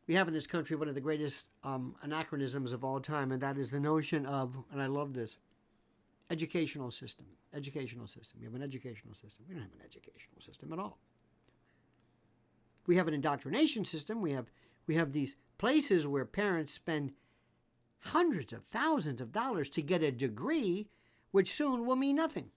we have in this country one of the greatest anachronisms of all time, and that is the notion of, and I love this, educational system. Educational system. We have an educational system. We don't have an educational system at all. We have an indoctrination system. We have these places where parents spend hundreds of thousands of dollars to get a degree, which soon will mean nothing.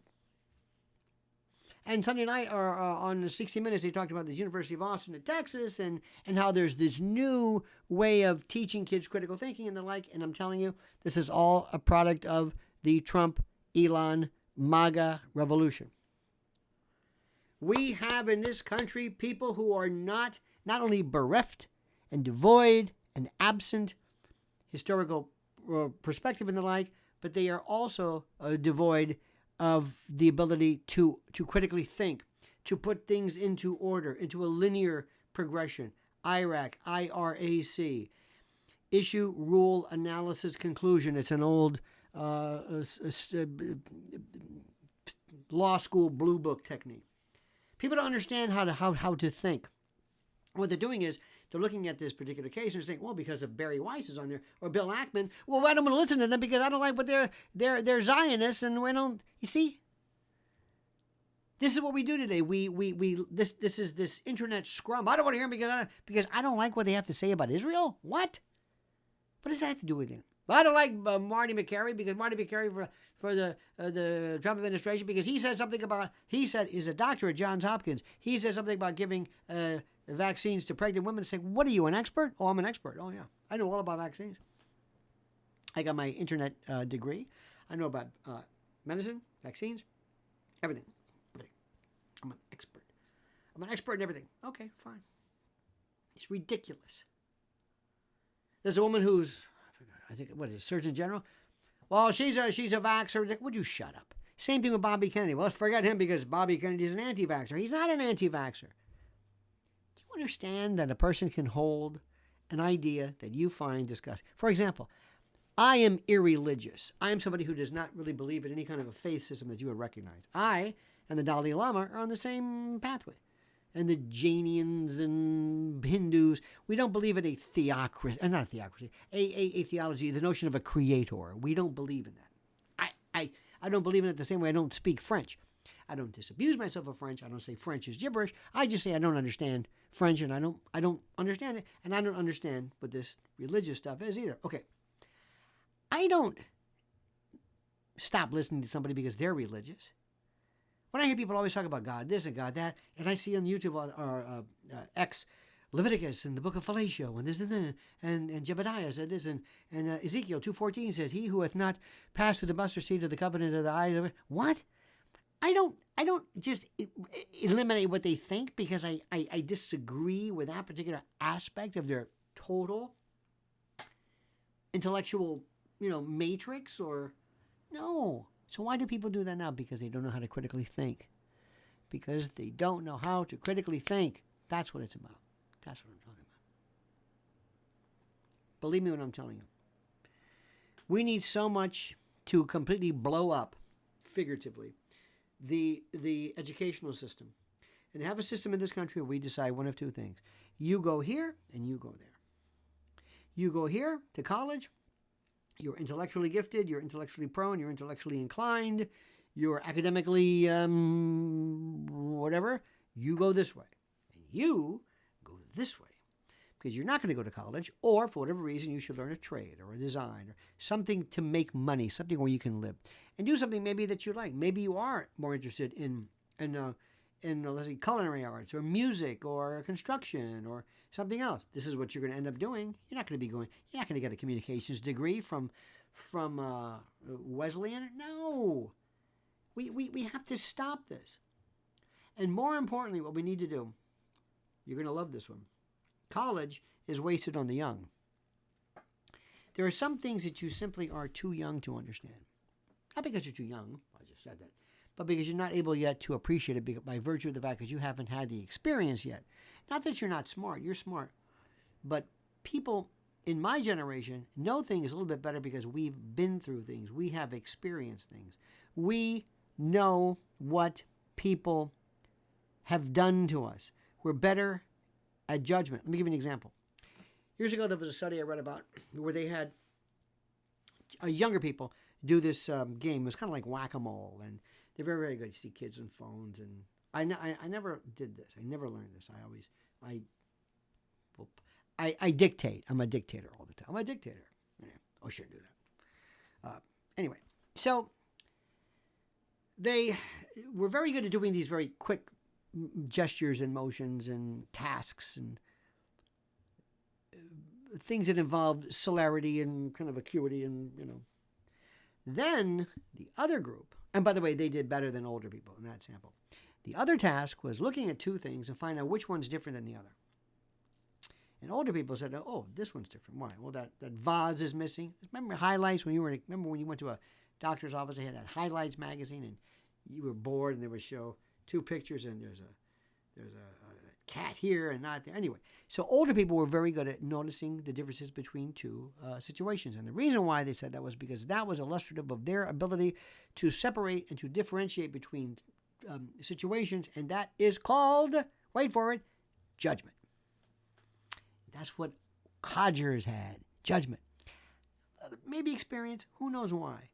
And Sunday night, or on 60 Minutes, they talked about the University of Austin in Texas and how there's this new way of teaching kids critical thinking and the like. And I'm telling you, this is all a product of the Trump, Elon, MAGA revolution. We have in this country people who are not only bereft and devoid and absent historical perspective and the like, but they are also devoid of the ability to critically think, to put things into order, into a linear progression. IRAC, issue, rule, analysis, conclusion. It's an old law school blue book technique. People don't understand how to think. What they're doing is they're looking at this particular case and they're saying, well, because of Barry Weiss is on there or Bill Ackman, well, I don't want to listen to them because I don't like what they're Zionists and we don't. You see, this is what we do today. This is this internet scrum. I don't want to hear them because I don't like what they have to say about Israel. What does that have to do with it? Well, I don't like Marty McCary because Marty McCary for the Trump administration because he said something about, he's a doctor at Johns Hopkins. He said something about giving vaccines to pregnant women. Say, what are you, an expert? Oh, I'm an expert. Oh, yeah. I know all about vaccines. I got my internet degree. I know about medicine, vaccines, everything. I'm an expert. I'm an expert in everything. Okay, fine. It's ridiculous. There's a woman who's, I think, what is it, Surgeon General? Well, she's a vaxxer. Would you shut up? Same thing with Bobby Kennedy. Well, let's forget him because Bobby Kennedy's an anti-vaxxer. He's not an anti-vaxxer. Do you understand that a person can hold an idea that you find disgusting? For example, I am irreligious. I am somebody who does not really believe in any kind of a faith system that you would recognize. I and the Dalai Lama are on the same pathway. And the Jainians and Hindus, we don't believe in a theocracy, not a theocracy, a theology, the notion of a creator. We don't believe in that. I don't believe in it the same way I don't speak French. I don't disabuse myself of French. I don't say French is gibberish. I just say I don't understand French and I don't understand it. And I don't understand what this religious stuff is either. Okay. I don't stop listening to somebody because they're religious. When I hear people always talk about God this and God that, and I see on YouTube or X Leviticus and the book of Fellatio and this and that, and Jebediah said this, and Ezekiel 2:14 says, "He who hath not passed through the mustard seed of the covenant of the eye." What? I don't just eliminate what they think because I disagree with that particular aspect of their total intellectual, matrix or no. So why do people do that now? Because they don't know how to critically think. Because they don't know how to critically think. That's what it's about. That's what I'm talking about. Believe me when I'm telling you. We need so much to completely blow up, figuratively, the educational system. And have a system in this country where we decide one of two things. You go here and you go there. You go here to college. You're intellectually gifted, you're intellectually prone, you're intellectually inclined, you're academically whatever. You go this way. And you go this way. Because you're not going to go to college, or for whatever reason, you should learn a trade or a design or something to make money, something where you can live. And do something maybe that you like. Maybe you are more interested in let's say, culinary arts or music or construction or something else. This is what you're going to end up doing. You're not going to get a communications degree from Wesleyan. No. We have to stop this. And more importantly, what we need to do, you're going to love this one. College is wasted on the young. There are some things that you simply are too young to understand. Not because you're too young, I just said that, but because you're not able yet to appreciate it by virtue of the fact that you haven't had the experience yet. Not that you're not smart, you're smart. But people in my generation know things a little bit better because we've been through things. We have experienced things. We know what people have done to us. We're better at judgment. Let me give you an example. Years ago, there was a study I read about where they had younger people do this game. It was kind of like whack-a-mole, and they're very, very good. You see kids on phones, and I never did this. I never learned this. I dictate. I'm a dictator all the time. I'm a dictator. Yeah, I shouldn't do that. Anyway, so they were very good at doing these very quick gestures and motions and tasks and things that involved celerity and kind of acuity and, Then the other group, and by the way, they did better than older people in that sample. The other task was looking at two things and find out which one's different than the other. And older people said, oh, this one's different. Why? Well, that vase is missing. Remember highlights when you went to a doctor's office, they had that highlights magazine and you were bored and they would show two pictures and there's a cat here and not there. Anyway, so older people were very good at noticing the differences between two situations. And the reason why they said that was because that was illustrative of their ability to separate and to differentiate between situations. And that is called, wait for it, judgment. That's what codgers had, judgment. Maybe experience, who knows why.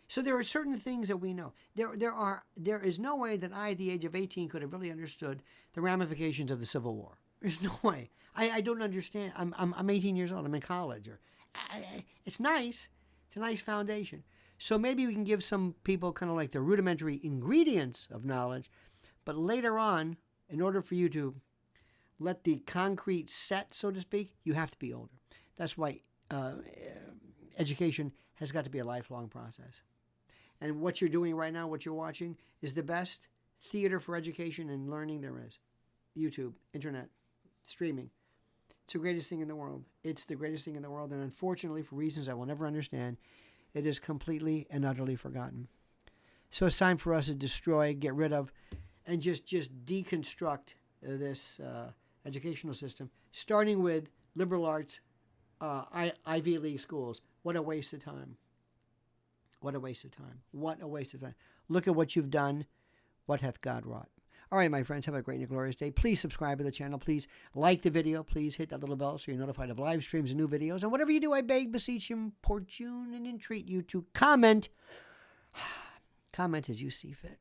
So there are certain things that we know. There is no way that I, at the age of 18, could have really understood the ramifications of the Civil War. There's no way. I don't understand. I'm 18 years old. I'm in college. It's nice. It's a nice foundation. So maybe we can give some people kind of like the rudimentary ingredients of knowledge, but later on, in order for you to let the concrete set, so to speak, you have to be older. That's why education has got to be a lifelong process. And what you're doing right now, what you're watching, is the best theater for education and learning there is. YouTube, internet, streaming. It's the greatest thing in the world. It's the greatest thing in the world. And unfortunately, for reasons I will never understand, it is completely and utterly forgotten. So it's time for us to destroy, get rid of, and just deconstruct this educational system, starting with liberal arts, Ivy League schools. What a waste of time. What a waste of time. What a waste of time. Look at what you've done. What hath God wrought? All right, my friends, have a great and glorious day. Please subscribe to the channel. Please like the video. Please hit that little bell so you're notified of live streams and new videos. And whatever you do, I beg, beseech, importune, and entreat you to comment. Comment as you see fit.